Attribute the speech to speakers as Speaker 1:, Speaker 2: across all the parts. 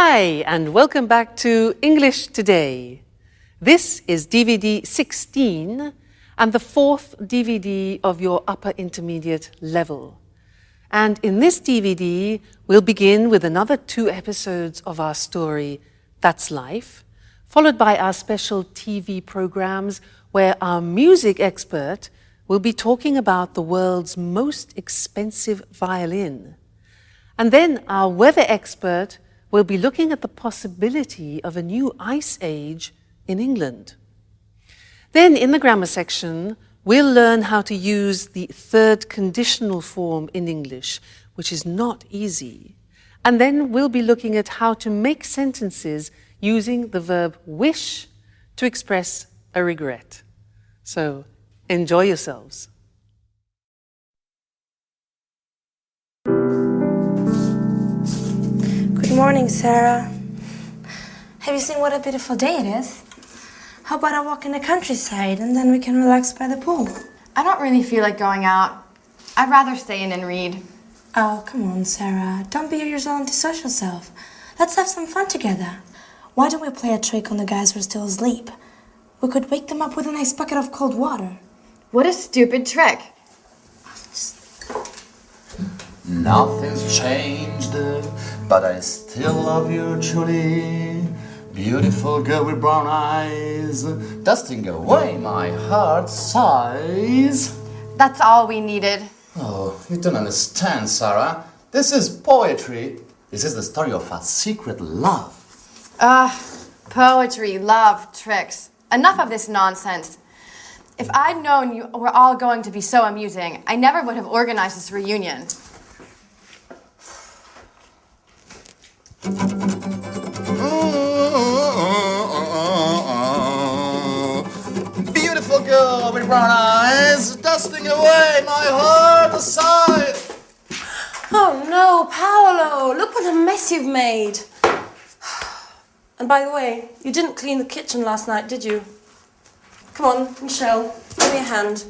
Speaker 1: Hi, and welcome back to English Today. This is DVD 16 and the fourth DVD of your upper intermediate level. And in this DVD, we'll begin with another 2 episodes of our story, That's Life, followed by our special TV programs where our music expert will be talking about the world's most expensive violin. And then our weather expert will be looking at the possibility of a new ice age in England. Then in the grammar section, we'll learn how to use the third conditional form in English, which is not easy. And then we'll be looking at how to make sentences using the verb wish to express a regret. So enjoy yourselves.
Speaker 2: Good morning, Sarah. Have you seen what a beautiful day it is? How about a walk in the countryside and then we can relax by the pool?
Speaker 3: I don't really feel like going out. I'd rather stay in and read.
Speaker 2: Oh, come on, Sarah. Don't be your usual antisocial self. Let's have some fun together. Why don't we play a trick on the guys who are still asleep? We could wake them up with a nice bucket of cold water.
Speaker 3: What a stupid trick.
Speaker 4: Nothing's changed, but I still love you truly. Beautiful girl with brown eyes, dusting away my heart's sighs.
Speaker 3: That's all we needed.
Speaker 4: Oh, you don't understand, Sarah. This is poetry. This is the story of a secret love.
Speaker 3: Poetry, love, tricks. Enough of this nonsense. If I'd known you were all going to be so amusing, I never would have organized this reunion.
Speaker 4: Beautiful girl with brown eyes, dusting away my heart aside.
Speaker 2: Oh no, Paolo! Look what a mess you've made. And by the way, you didn't clean the kitchen last night, did you? Come on, Michelle, give me a hand.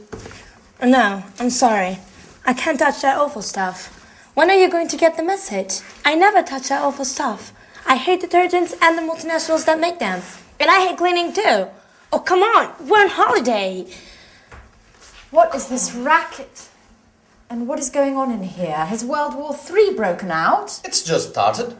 Speaker 2: No, I'm sorry. I can't touch that awful stuff. When are you going to get the message? I never touch that awful stuff. I hate detergents and the multinationals that make them. And I hate cleaning too. Oh, come on, we're on holiday.
Speaker 5: What is this racket? And what is going on in here? Has World War III broken out?
Speaker 4: It's just started.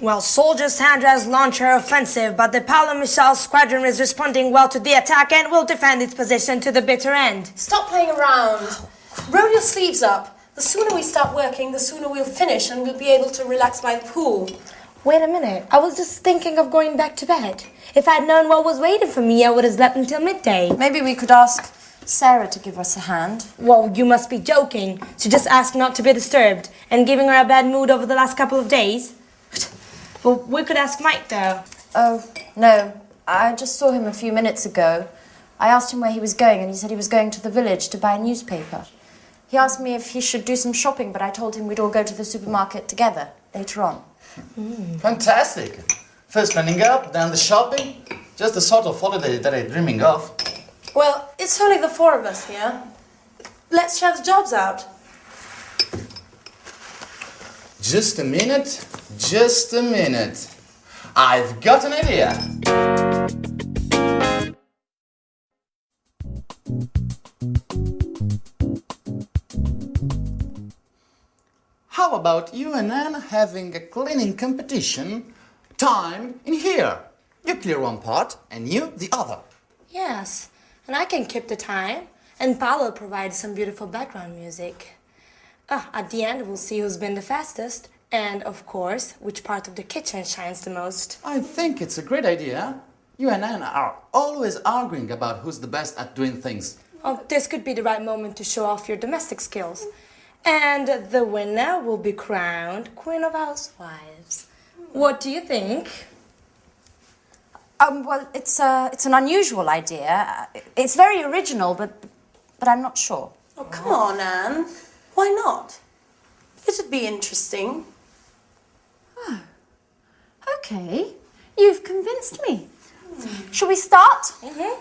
Speaker 2: Well, Soldier Sandra's launched her offensive, but the Paolo Michel squadron is responding well to the attack and will defend its position to the bitter end.
Speaker 6: Stop playing around. Roll your sleeves up. The sooner we start working, the sooner we'll finish and we'll be able to relax by the pool.
Speaker 2: Wait a minute, I was just thinking of going back to bed. If I'd known what was waiting for me, I would have slept until midday.
Speaker 5: Maybe we could ask Sarah to give us a hand.
Speaker 2: Well, you must be joking. She just asked not to be disturbed and giving her a bad mood over the last couple of days. Well, we could ask Mike, though.
Speaker 5: Oh, no. I just saw him a few minutes ago. I asked him where he was going and he said he was going to the village to buy a newspaper. He asked me if he should do some shopping, but I told him we'd all go to the supermarket together later on.
Speaker 4: Fantastic. First landing up, then the shopping. Just the sort of holiday that I'm dreaming of.
Speaker 6: Well, it's only the 4 of us here. Let's share the jobs out.
Speaker 4: Just a minute, just a minute. I've got an idea. How about you and Anne having a cleaning competition timed in here? You clear one part and you the other.
Speaker 2: Yes, and I can keep the time. And Paolo provides some beautiful background music. At the end, we'll see who's been the fastest. And, of course, which part of the kitchen shines the most.
Speaker 4: I think it's a great idea. You and Anne are always arguing about who's the best at doing things.
Speaker 2: Oh, this could be the right moment to show off your domestic skills. And the winner will be crowned Queen of Housewives. What do you think?
Speaker 5: Well, it's an unusual idea. It's very original, but I'm not sure.
Speaker 6: Oh, come on, Anne. Why not? It'd be interesting.
Speaker 5: Okay, you've convinced me. Shall we start?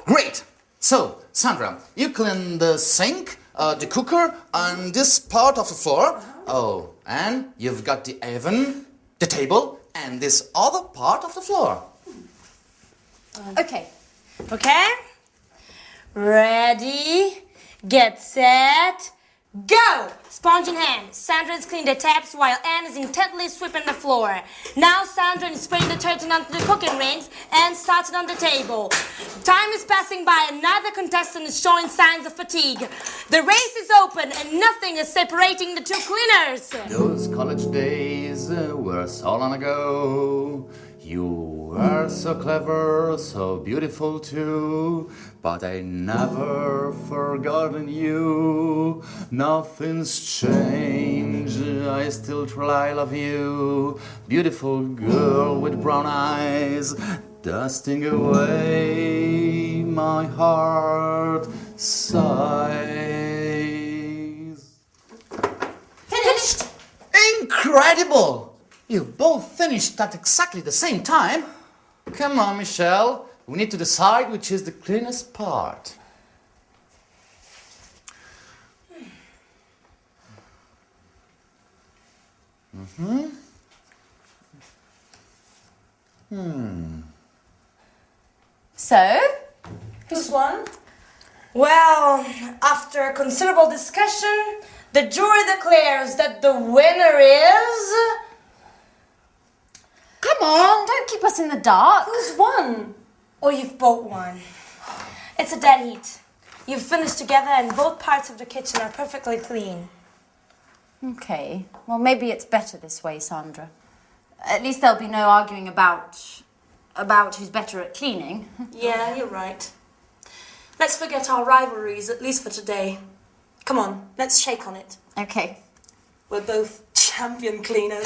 Speaker 4: Great! So, Sandra, you clean the sink, the cooker, and this part of the floor. Oh, and you've got the oven, the table, and this other part of the floor.
Speaker 3: Okay.
Speaker 6: Okay? Ready, get set, go! Sponge in hand. Sandra has cleaned the taps while Anne is intently sweeping the floor. Now Sandra is spraying detergent onto the cooking rings and starting on the table. Time is passing by. Another contestant is showing signs of fatigue. The race is open and nothing is separating the two cleaners.
Speaker 4: Those college days were so long ago. You were so clever, so beautiful too. But I never forgotten you. Nothing's changed. I still try love you. Beautiful girl with brown eyes, dusting away my heart sighs.
Speaker 6: Finished?
Speaker 4: Incredible! You both finished at exactly the same time. Come on, Michelle. We need to decide which is the cleanest part.
Speaker 5: So,
Speaker 6: Who's won? Well, after considerable discussion, the jury declares that the winner is...
Speaker 5: come on, don't keep us in the dark.
Speaker 6: Who's won? Oh, you've both won. It's a dead heat. You've finished together and both parts of the kitchen are perfectly clean.
Speaker 5: Okay, well, maybe it's better this way, Sandra. At least there'll be no arguing about who's better at cleaning.
Speaker 6: Yeah, you're right. Let's forget our rivalries, at least for today. Come on, let's shake on it.
Speaker 5: Okay.
Speaker 6: We're both champion cleaners.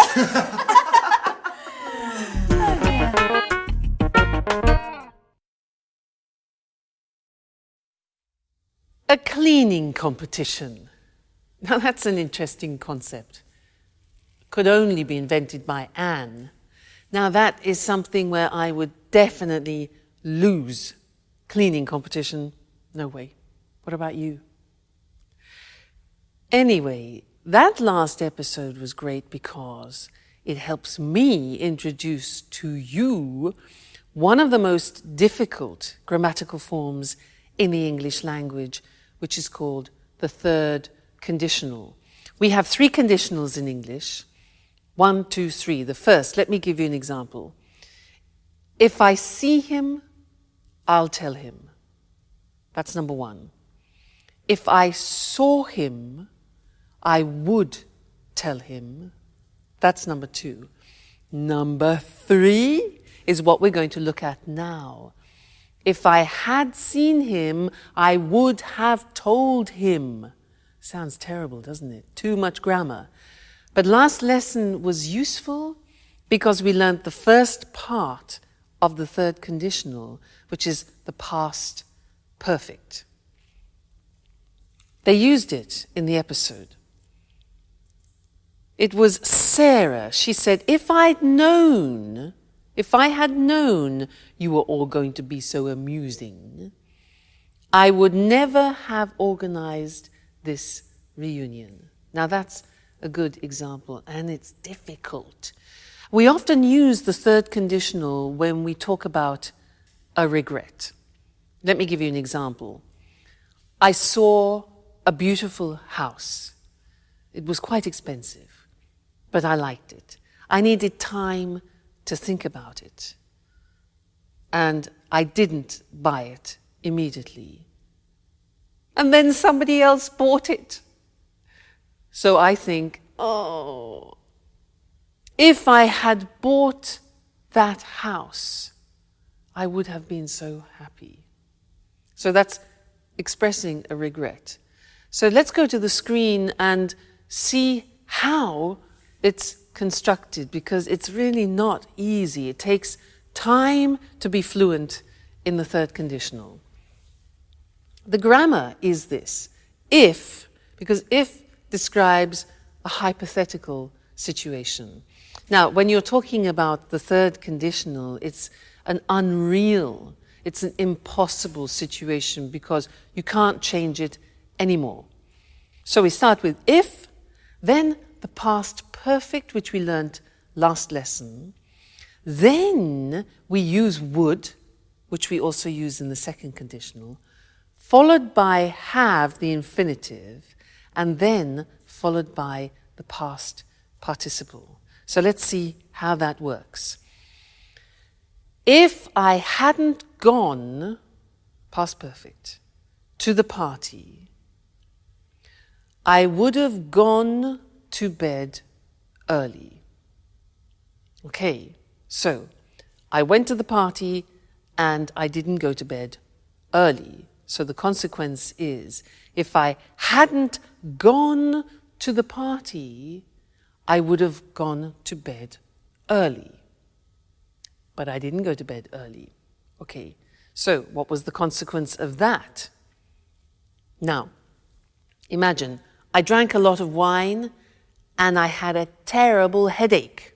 Speaker 1: A cleaning competition. Now that's an interesting concept. Could only be invented by Anne. Now that is something where I would definitely lose. Cleaning competition, no way. What about you? Anyway, that last episode was great because it helps me introduce to you one of the most difficult grammatical forms in the English language, which is called the third conditional. We have three conditionals in English. 1, 2, 3. The first, let me give you an example. If I see him, I'll tell him. That's number 1. If I saw him, I would tell him. That's number 2. Number 3 is what we're going to look at now. If I had seen him, I would have told him. Sounds terrible, doesn't it? Too much grammar. But last lesson was useful because we learned the first part of the third conditional, which is the past perfect. They used it in the episode. It was Sarah. She said, if I had known you were all going to be so amusing, I would never have organized this reunion. Now that's a good example, and it's difficult. We often use the third conditional when we talk about a regret. Let me give you an example. I saw a beautiful house. It was quite expensive, but I liked it. I needed time to think about it. And I didn't buy it immediately. And then somebody else bought it. So I think, oh, if I had bought that house, I would have been so happy. So that's expressing a regret. So let's go to the screen and see how it's constructed, because it's really not easy. It takes time to be fluent in the third conditional. The grammar is this. If, because if describes a hypothetical situation. Now, when you're talking about the third conditional, it's an unreal, it's an impossible situation because you can't change it anymore. So we start with if, then the past perfect, which we learned last lesson. Then we use would, which we also use in the second conditional, followed by have, the infinitive, and then followed by the past participle. So let's see how that works. If I hadn't gone, past perfect, to the party, I would have gone to bed early. Okay, so I went to the party and I didn't go to bed early. So the consequence is, if I hadn't gone to the party, I would have gone to bed early. But I didn't go to bed early. Okay, so what was the consequence of that? Now, imagine I drank a lot of wine and I had a terrible headache.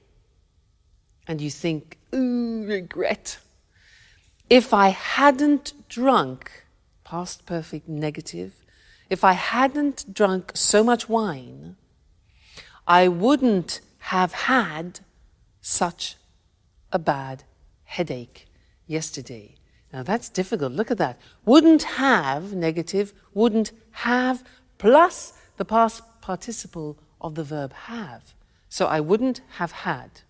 Speaker 1: And you think, ooh, regret. If I hadn't drunk, past perfect negative, if I hadn't drunk so much wine, I wouldn't have had such a bad headache yesterday. Now that's difficult. Look at that. Wouldn't have, negative, wouldn't have, plus the past participle of the verb have. So I wouldn't have had.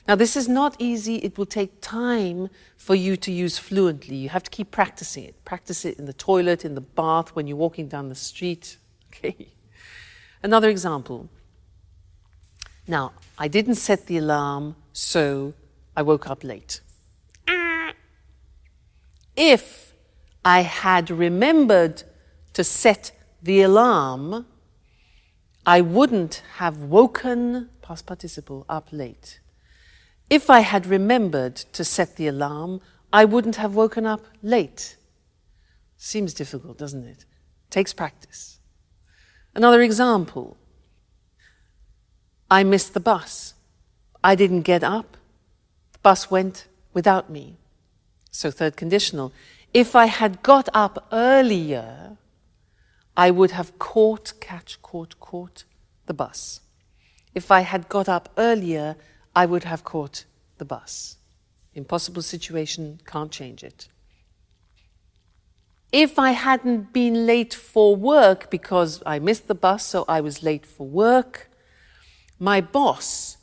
Speaker 1: Now this is not easy. It will take time for you to use fluently. You have to keep practicing it. Practice it in the toilet, in the bath, when you're walking down the street. Okay. Another example. Now, I didn't set the alarm, so I woke up late. If I had remembered to set the alarm, I wouldn't have woken, past participle, up late. If I had remembered to set the alarm, I wouldn't have woken up late. Seems difficult, doesn't it? Takes practice. Another example. I missed the bus. I didn't get up. The bus went without me. So third conditional. If I had got up earlier, I would have caught the bus. If I had got up earlier, I would have caught the bus. Impossible situation, can't change it. If I hadn't been late for work because I missed the bus, so I was late for work, my boss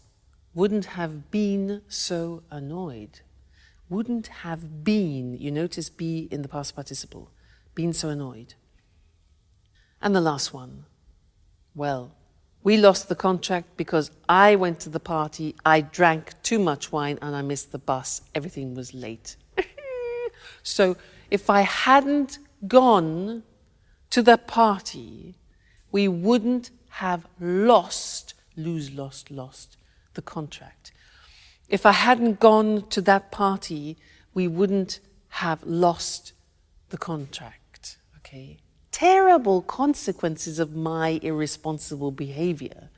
Speaker 1: wouldn't have been so annoyed. Wouldn't have been, you notice be in the past participle, been so annoyed. And the last one. Well, we lost the contract because I went to the party, I drank too much wine and I missed the bus. Everything was late. So if I hadn't gone to the party, we wouldn't have lost the contract. If I hadn't gone to that party, we wouldn't have lost the contract. Okay? Terrible consequences of my irresponsible behavior.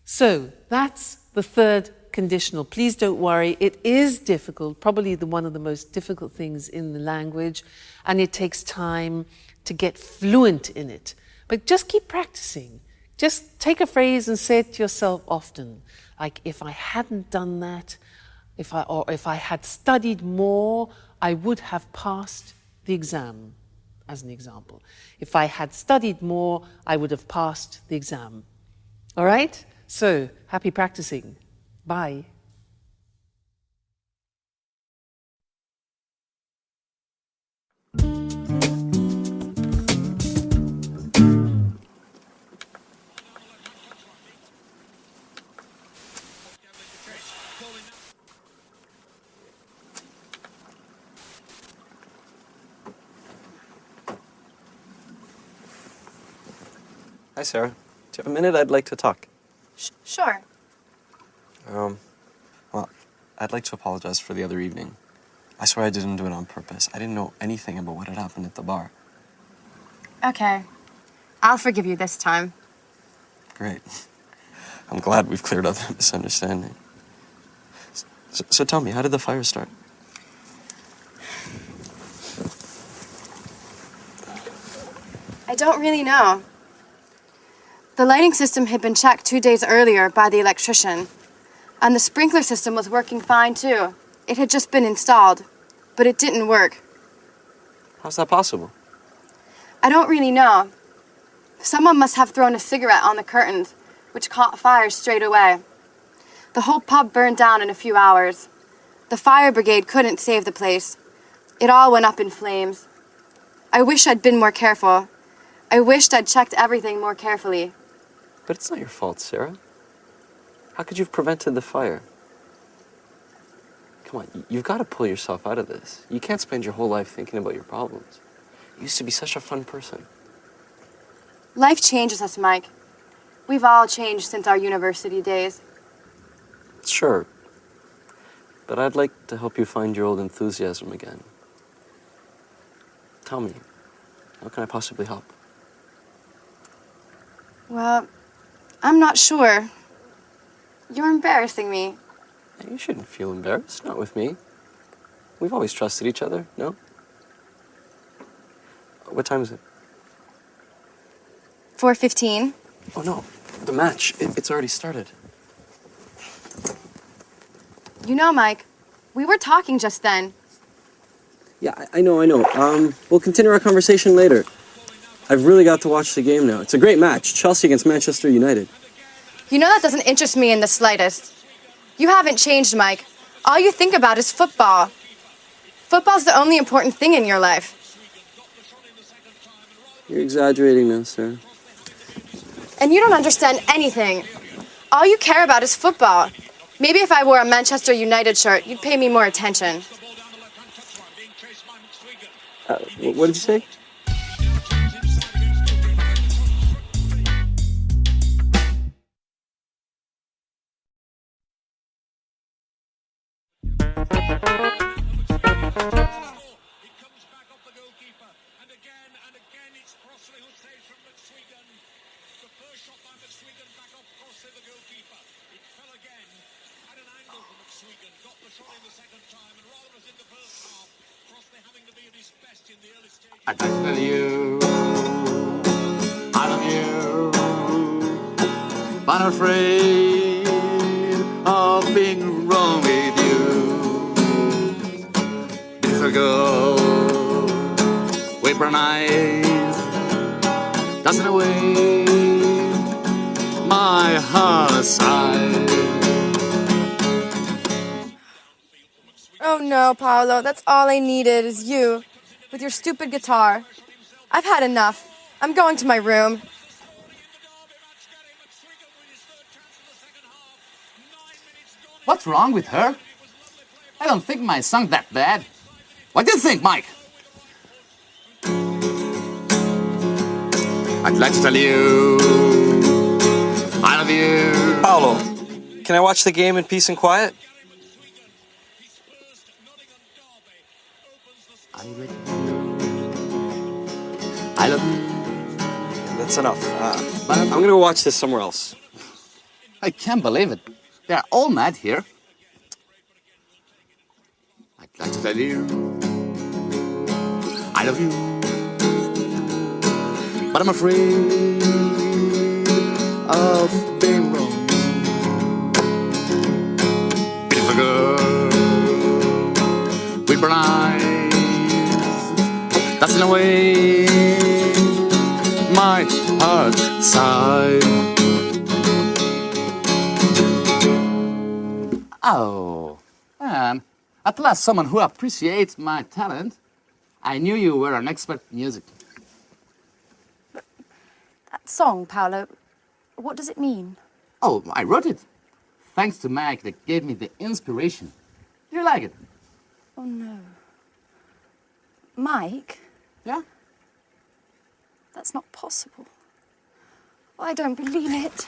Speaker 1: So that's the third conditional. Please don't worry. It is difficult, probably one of the most difficult things in the language, and it takes time to get fluent in it. But just keep practicing. Just take a phrase and say it to yourself often. Like, if I hadn't done that, if I had studied more, I would have passed the exam, as an example. If I had studied more, I would have passed the exam. All right? So, happy practicing. Bye.
Speaker 7: Hi, Sarah. Do you have a minute? I'd like to talk.
Speaker 3: Sure.
Speaker 7: Well, I'd like to apologize for the other evening. I swear I didn't do it on purpose. I didn't know anything about what had happened at the bar.
Speaker 3: Okay. I'll forgive you this time.
Speaker 7: Great. I'm glad we've cleared up that misunderstanding. So tell me, how did the fire start?
Speaker 3: I don't really know. The lighting system had been checked 2 days earlier by the electrician. And the sprinkler system was working fine too. It had just been installed, but it didn't work.
Speaker 7: How's that possible?
Speaker 3: I don't really know. Someone must have thrown a cigarette on the curtains, which caught fire straight away. The whole pub burned down in a few hours. The fire brigade couldn't save the place. It all went up in flames. I wish I'd been more careful. I wished I'd checked everything more carefully.
Speaker 7: But it's not your fault, Sarah. How could you have prevented the fire? Come on, you've got to pull yourself out of this. You can't spend your whole life thinking about your problems. You used to be such a fun person.
Speaker 3: Life changes us, Mike. We've all changed since our university days.
Speaker 7: Sure. But I'd like to help you find your old enthusiasm again. Tell me, how can I possibly help?
Speaker 3: Well, I'm not sure. You're embarrassing me.
Speaker 7: You shouldn't feel embarrassed, not with me. We've always trusted each other, no? What time is it?
Speaker 3: 4:15.
Speaker 7: Oh no, the match, it's already started.
Speaker 3: You know, Mike, we were talking just then.
Speaker 7: Yeah, I know. We'll continue our conversation later. I've really got to watch the game now. It's a great match, Chelsea against Manchester United.
Speaker 3: You know that doesn't interest me in the slightest. You haven't changed, Mike. All you think about is football. Football's the only important thing in your life.
Speaker 7: You're exaggerating now, Sarah.
Speaker 3: And you don't understand anything. All you care about is football. Maybe if I wore a Manchester United shirt, you'd pay me more attention.
Speaker 7: What did you say?
Speaker 4: I tell you, I love you, but I'm afraid of being wrong with you. Beautiful girl with brown eyes, dancing away my heart aside.
Speaker 3: Oh no, Paolo, that's all I needed is you, with your stupid guitar. I've had enough. I'm going to my room.
Speaker 4: What's wrong with her? I don't think my song's that bad. What do you think, Mike? I'd like to tell you, I love you.
Speaker 7: Paolo, can I watch the game in peace and quiet?
Speaker 4: I love you.
Speaker 7: That's enough. I'm gonna go watch this somewhere else.
Speaker 4: I can't believe it. They're all mad here. I'd like to tell you, I love you, but I'm afraid of being wrong. Beautiful girl with brown eyes, dancing away my heart sigh. Oh, man. At last someone who appreciates my talent. I knew you were an expert in music.
Speaker 5: That song, Paolo, what does it mean?
Speaker 4: Oh, I wrote it. Thanks to Mike that gave me the inspiration. You like it?
Speaker 5: Oh, no. Mike?
Speaker 4: Yeah?
Speaker 5: That's not possible. I don't believe it.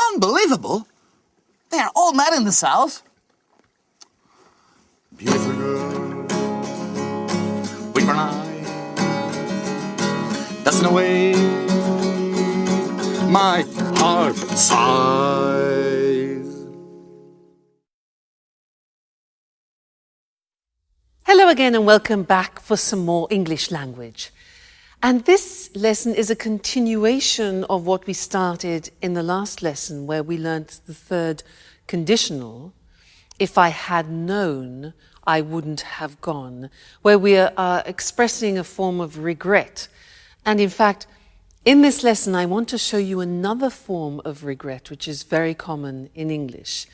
Speaker 4: Unbelievable! They are all mad in this house. Beautiful girl with brown eyes, dancing away my heart sighs.
Speaker 1: Hello again and welcome back for some more English language. And this lesson is a continuation of what we started in the last lesson, where we learnt the third conditional. If I had known, I wouldn't have gone, where we are expressing a form of regret. And in fact, in this lesson, I want to show you another form of regret, which is very common in English.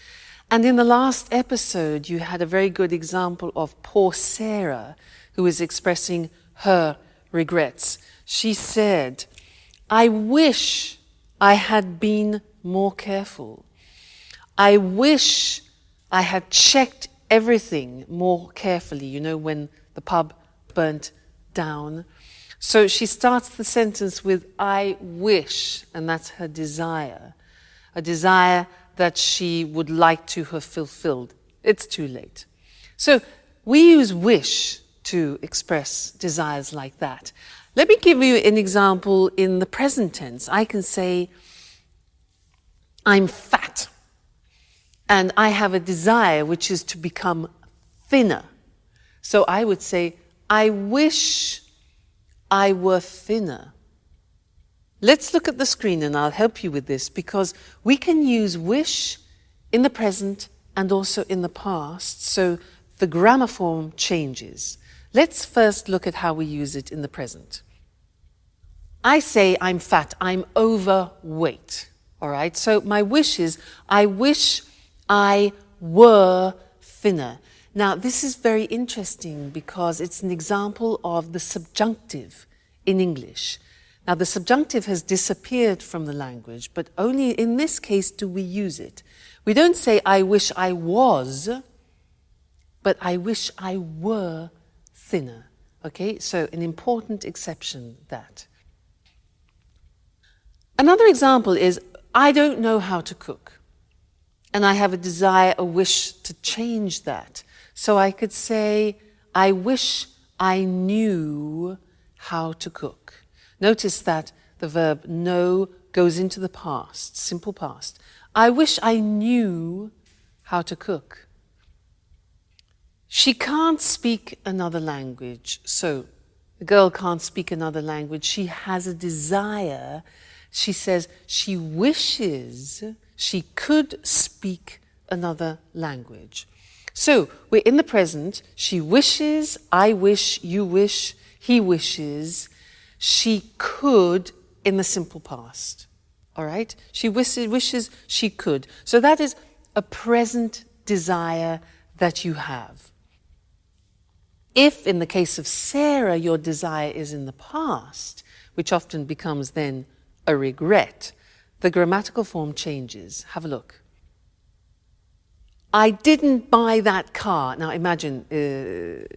Speaker 1: And in the last episode, you had a very good example of poor Sarah, who is expressing her regrets. She said, I wish I had been more careful. I wish I had checked everything more carefully, you know, when the pub burnt down. So she starts the sentence with, I wish, and that's her desire, a desire that she would like to have fulfilled. It's too late. So we use wish to express desires like that. Let me give you an example in the present tense. I can say, I'm fat, and I have a desire which is to become thinner. So I would say, I wish I were thinner. Let's look at the screen and I'll help you with this, because we can use wish in the present and also in the past, so the grammar form changes. Let's first look at how we use it in the present. I say I'm fat, I'm overweight, all right? So my wish is, I wish I were thinner. Now, this is very interesting because it's an example of the subjunctive in English. Now, the subjunctive has disappeared from the language, but only in this case do we use it. We don't say, I wish I was, but I wish I were thinner. Okay, so an important exception, that. Another example is, I don't know how to cook, and I have a desire, a wish to change that. So I could say, I wish I knew how to cook. Notice that the verb know goes into the past, simple past. I wish I knew how to cook. She can't speak another language. So the girl can't speak another language. She has a desire. She says she wishes she could speak another language. So we're in the present. She wishes, I wish, you wish, he wishes. She could in the simple past. All right? She wishes she could. So that is a present desire that you have. If, in the case of Sarah, your desire is in the past, which often becomes then a regret, the grammatical form changes. Have a look. I didn't buy that car. Now imagine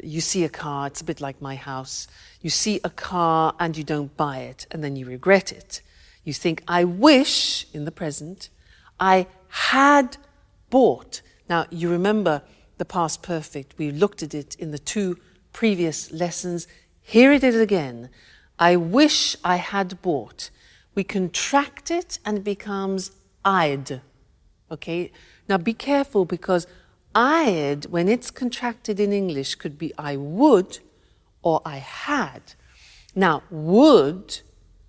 Speaker 1: you see a car, it's a bit like my house. You see a car and you don't buy it, and then you regret it. You think, I wish, in the present, I had bought. Now you remember the past perfect. We looked at it in the 2 previous lessons. Here it is again. I wish I had bought. We contract it and it becomes I'd. Okay? Now be careful, because I'd, when it's contracted in English, could be I would or I had. Now, would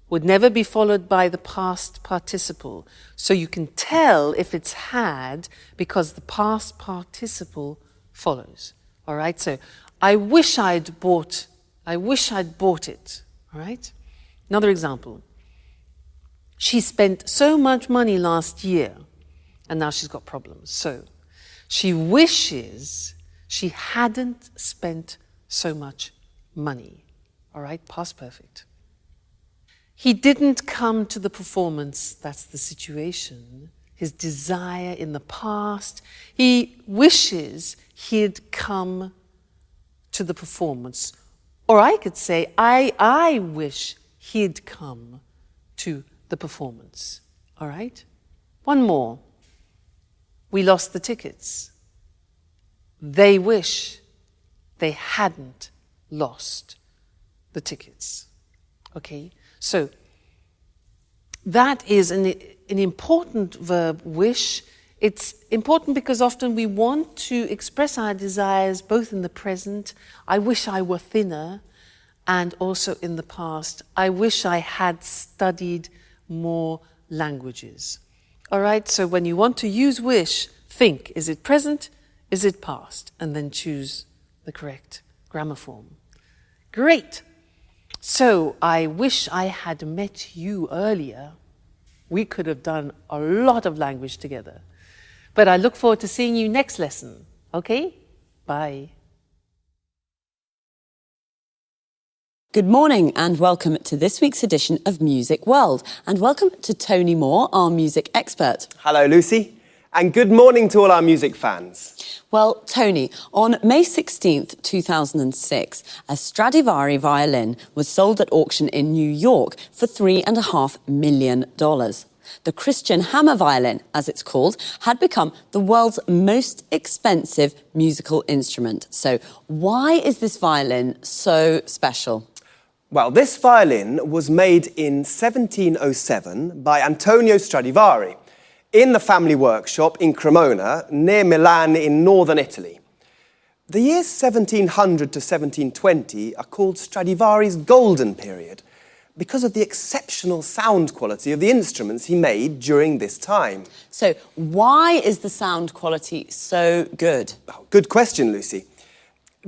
Speaker 1: never be followed by the past participle. So you can tell if it's had because the past participle follows. All right? So I wish I'd bought it. All right? Another example. She spent so much money last year, and now she's got problems. So she wishes she hadn't spent so much money. All right, past perfect. He didn't come to the performance, that's the situation. His desire in the past. He wishes he'd come to the performance. Or I could say, I wish he'd come to the performance. All right? One more. We lost the tickets. They wish they hadn't lost the tickets. Okay? So that is an important verb, wish. It's important because often we want to express our desires both in the present. I wish I were thinner. and also in the past. I wish I had studied more languages. All right, so when you want to use wish, think, is it present, is it past? And then choose the correct grammar form. Great. So I wish I had met you earlier. We could have done a lot of language together. But I look forward to seeing you next lesson. Okay? Bye.
Speaker 8: Good morning and welcome to this week's edition of Music World. And welcome to Tony Moore, our music expert.
Speaker 9: Hello, Lucy. And good morning to all our music fans.
Speaker 8: Well, Tony, on May 16th, 2006, a Stradivari violin was sold at auction in New York for $3.5 million. The Christian Hammer violin, as it's called, had become the world's most expensive musical instrument. So why is this violin so special?
Speaker 9: Well, this violin was made in 1707 by Antonio Stradivari in the family workshop in Cremona, near Milan in northern Italy. The years 1700 to 1720 are called Stradivari's golden period because of the exceptional sound quality of the instruments he made during this time.
Speaker 8: So why is the sound quality so good?
Speaker 9: Oh, good question, Lucy.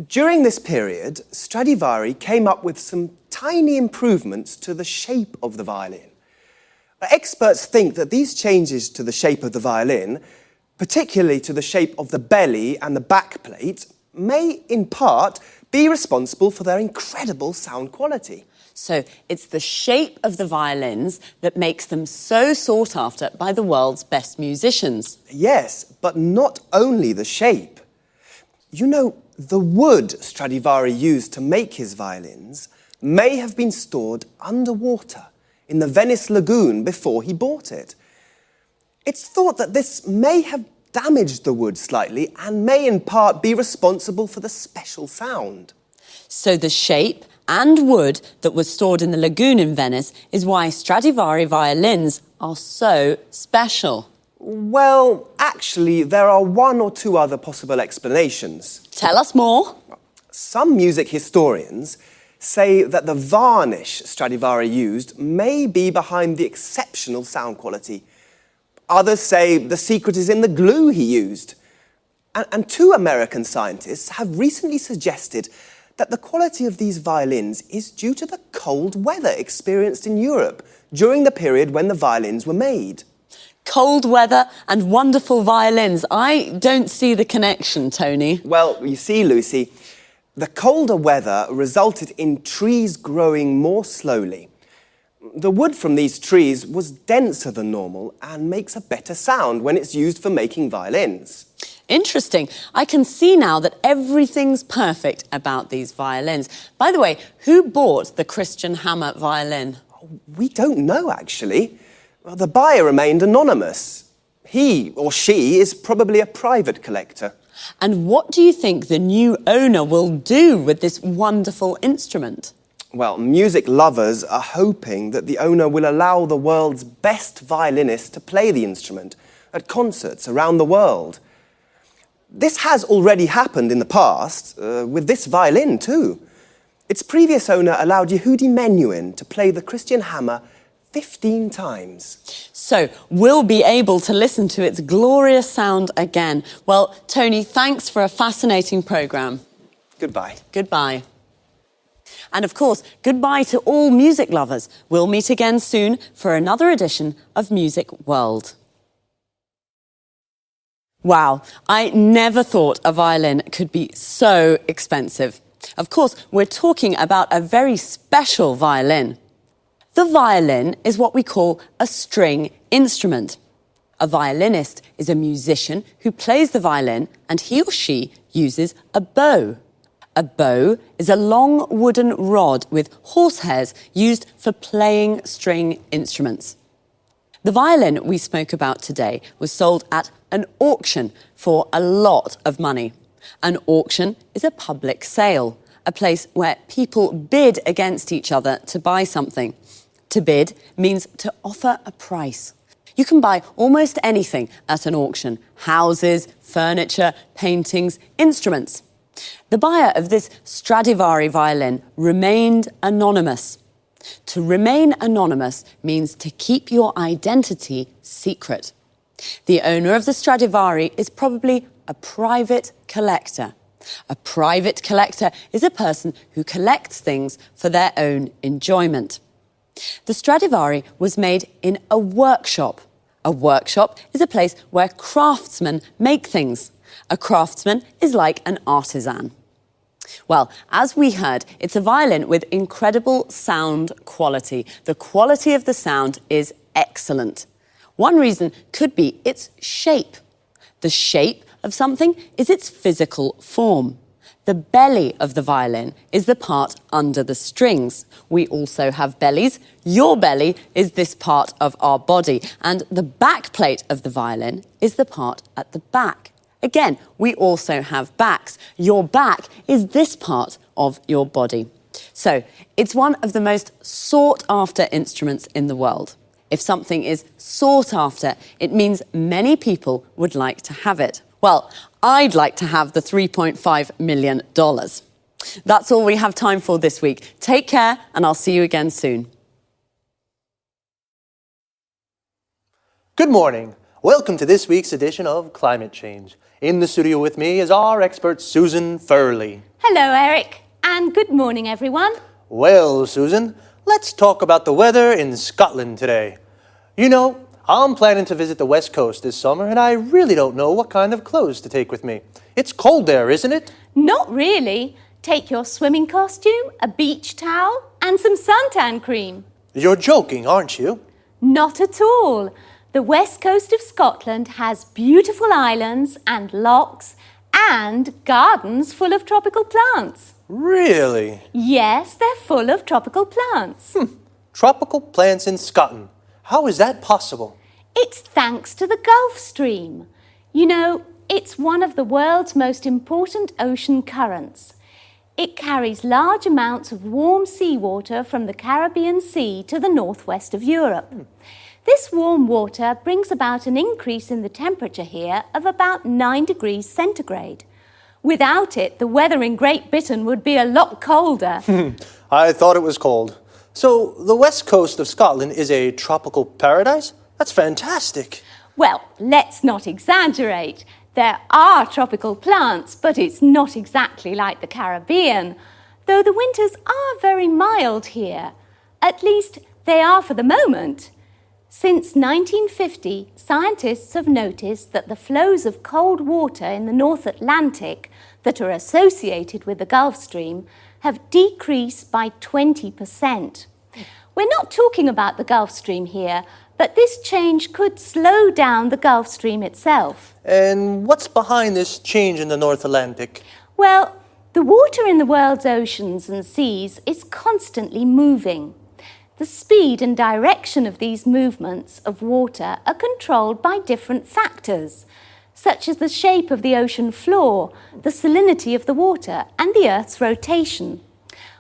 Speaker 9: During this period, Stradivari came up with some tiny improvements to the shape of the violin. Experts think that these changes to the shape of the violin, particularly to the shape of the belly and the back plate, may in part be responsible for their incredible sound quality.
Speaker 8: So it's the shape of the violins that makes them so sought after by the world's best musicians.
Speaker 9: Yes, but not only the shape. You know, the wood Stradivari used to make his violins may have been stored underwater in the Venice lagoon before he bought it. It's thought that this may have damaged the wood slightly and may in part be responsible for the special sound.
Speaker 8: So the shape and wood that was stored in the lagoon in Venice is why Stradivari violins are so special.
Speaker 9: Well, actually, there are one or two other possible explanations.
Speaker 8: Tell us more.
Speaker 9: Some music historians say that the varnish Stradivari used may be behind the exceptional sound quality. Others say the secret is in the glue he used. And two American scientists have recently suggested that the quality of these violins is due to the cold weather experienced in Europe during the period when the violins were made.
Speaker 8: Cold weather and wonderful violins. I don't see the connection, Tony.
Speaker 9: Well, you see, Lucy, the colder weather resulted in trees growing more slowly. The wood from these trees was denser than normal and makes a better sound when it's used for making violins.
Speaker 8: Interesting. I can see now that everything's perfect about these violins. By the way, who bought the Christian Hammer violin?
Speaker 9: We don't know, actually. Well, the buyer remained anonymous. He or she is probably a private collector.
Speaker 8: And what do you think the new owner will do with this wonderful instrument?
Speaker 9: Well, music lovers are hoping that the owner will allow the world's best violinists to play the instrument at concerts around the world. This has already happened in the past, with this violin too. Its previous owner allowed Yehudi Menuhin to play the Christian Hammer 15 times.
Speaker 8: So we'll be able to listen to its glorious sound again. Well, Tony, thanks for a fascinating programme.
Speaker 9: Goodbye.
Speaker 8: Goodbye. And of course, goodbye to all music lovers. We'll meet again soon for another edition of Music World. Wow, I never thought a violin could be so expensive. Of course, we're talking about a very special violin. The violin is what we call a string instrument. A violinist is a musician who plays the violin and he or she uses a bow. A bow is a long wooden rod with horsehairs used for playing string instruments. The violin we spoke about today was sold at an auction for a lot of money. An auction is a public sale, a place where people bid against each other to buy something. To bid means to offer a price. You can buy almost anything at an auction: houses, furniture, paintings, instruments. The buyer of this Stradivari violin remained anonymous. To remain anonymous means to keep your identity secret. The owner of the Stradivari is probably a private collector. A private collector is a person who collects things for their own enjoyment. The Stradivari was made in a workshop. A workshop is a place where craftsmen make things. A craftsman is like an artisan. Well, as we heard, it's a violin with incredible sound quality. The quality of the sound is excellent. One reason could be its shape. The shape of something is its physical form. The belly of the violin is the part under the strings. We also have bellies. Your belly is this part of our body. And the back plate of the violin is the part at the back. Again, we also have backs. Your back is this part of your body. So, it's one of the most sought-after instruments in the world. If something is sought after, it means many people would like to have it. Well, I'd like to have the $3.5 million. That's all we have time for this week. Take care, and I'll see you again soon.
Speaker 10: Good morning. Welcome to this week's edition of Climate Change. In the studio with me is our expert, Susan Furley.
Speaker 11: Hello, Eric, and good morning, everyone.
Speaker 10: Well, Susan, let's talk about the weather in Scotland today. You know, I'm planning to visit the West Coast this summer, and I really don't know what kind of clothes to take with me. It's cold there, isn't it?
Speaker 11: Not really. Take your swimming costume, a beach towel, and some suntan cream.
Speaker 10: You're joking, aren't you?
Speaker 11: Not at all. The west coast of Scotland has beautiful islands and lochs and gardens full of tropical plants.
Speaker 10: Really?
Speaker 11: Yes, they're full of tropical plants.
Speaker 10: Tropical plants in Scotland. How is that possible?
Speaker 11: It's thanks to the Gulf Stream. You know, it's one of the world's most important ocean currents. It carries large amounts of warm seawater from the Caribbean Sea to the northwest of Europe. This warm water brings about an increase in the temperature here of about 9 degrees centigrade. Without it, the weather in Great Britain would be a lot colder.
Speaker 10: I thought it was cold. So, the west coast of Scotland is a tropical paradise? That's fantastic.
Speaker 11: Well, let's not exaggerate. There are tropical plants, but it's not exactly like the Caribbean, though the winters are very mild here. At least, they are for the moment. Since 1950, scientists have noticed that the flows of cold water in the North Atlantic that are associated with the Gulf Stream have decreased by 20%. We're not talking about the Gulf Stream here, but this change could slow down the Gulf Stream itself.
Speaker 10: And what's behind this change in the North Atlantic?
Speaker 11: Well, the water in the world's oceans and seas is constantly moving. The speed and direction of these movements of water are controlled by different factors, such as the shape of the ocean floor, the salinity of the water, and the Earth's rotation.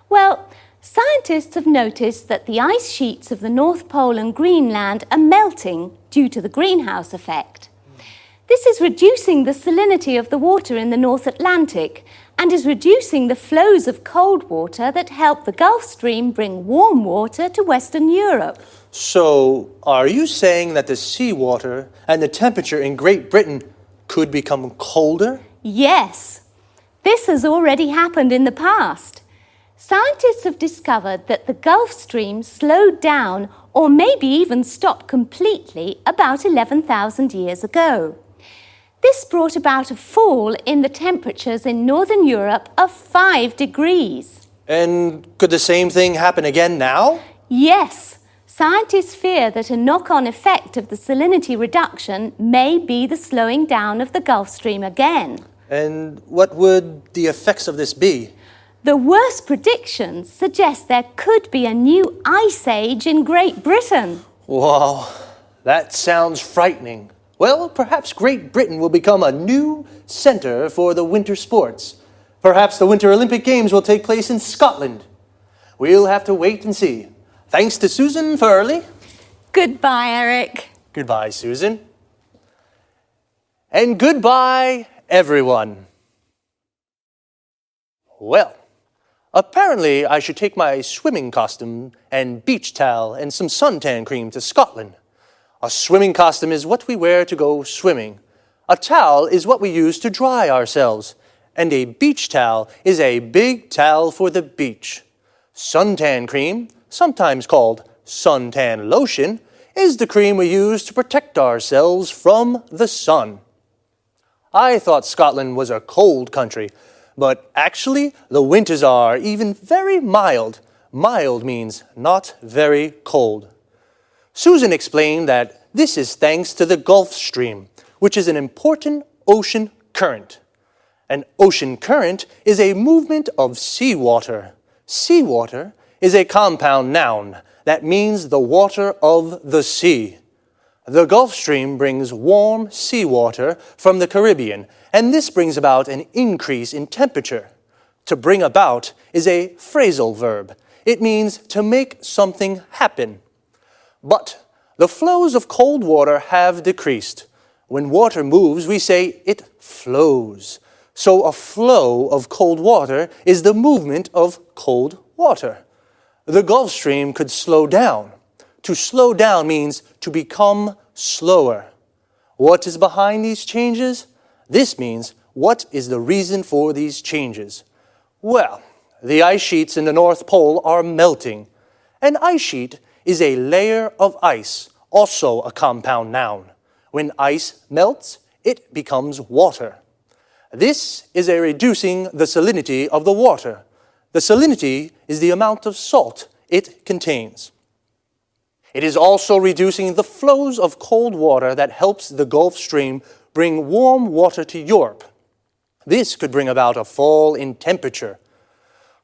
Speaker 11: Well, scientists have noticed that the ice sheets of the North Pole and Greenland are melting due to the greenhouse effect. This is reducing the salinity of the water in the North Atlantic and is reducing the flows of cold water that help the Gulf Stream bring warm water to Western Europe.
Speaker 10: So, are you saying that the seawater and the temperature in Great Britain could become colder?
Speaker 11: Yes. This has already happened in the past. Scientists have discovered that the Gulf Stream slowed down or maybe even stopped completely about 11,000 years ago. This brought about a fall in the temperatures in Northern Europe of 5 degrees.
Speaker 10: And could the same thing happen again now?
Speaker 11: Yes. Scientists fear that a knock-on effect of the salinity reduction may be the slowing down of the Gulf Stream again.
Speaker 10: And what would the effects of this be?
Speaker 11: The worst predictions suggest there could be a new ice age in Great Britain.
Speaker 10: Wow, that sounds frightening. Well, perhaps Great Britain will become a new center for the winter sports. Perhaps the Winter Olympic Games will take place in Scotland. We'll have to wait and see. Thanks to Susan Furley.
Speaker 11: Goodbye, Eric.
Speaker 10: Goodbye, Susan. And goodbye, everyone. Well, apparently I should take my swimming costume and beach towel and some suntan cream to Scotland. A swimming costume is what we wear to go swimming. A towel is what we use to dry ourselves. And a beach towel is a big towel for the beach. Suntan cream, sometimes called suntan lotion, is the cream we use to protect ourselves from the sun. I thought Scotland was a cold country, but actually the winters are even very mild. Mild means not very cold. Susan explained that this is thanks to the Gulf Stream, which is an important ocean current. An ocean current is a movement of seawater. Seawater is a compound noun that means the water of the sea. The Gulf Stream brings warm seawater from the Caribbean, and this brings about an increase in temperature. To bring about is a phrasal verb. It means to make something happen. But the flows of cold water have decreased. When water moves, we say it flows. So a flow of cold water is the movement of cold water. The Gulf Stream could slow down. To slow down means to become slower. What is behind these changes? This means, what is the reason for these changes? Well, the ice sheets in the North Pole are melting. An ice sheet is a layer of ice, also a compound noun. When ice melts, it becomes water. This is a reducing the salinity of the water. The salinity is the amount of salt it contains. It is also reducing the flows of cold water that helps the Gulf Stream bring warm water to Europe. This could bring about a fall in temperature.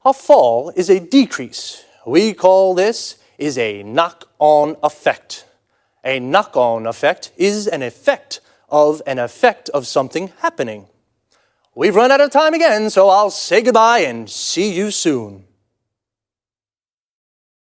Speaker 10: A fall is a decrease. We call this is a knock-on effect. A knock-on effect is an effect of something happening. We've run out of time again, so I'll say goodbye and see you soon.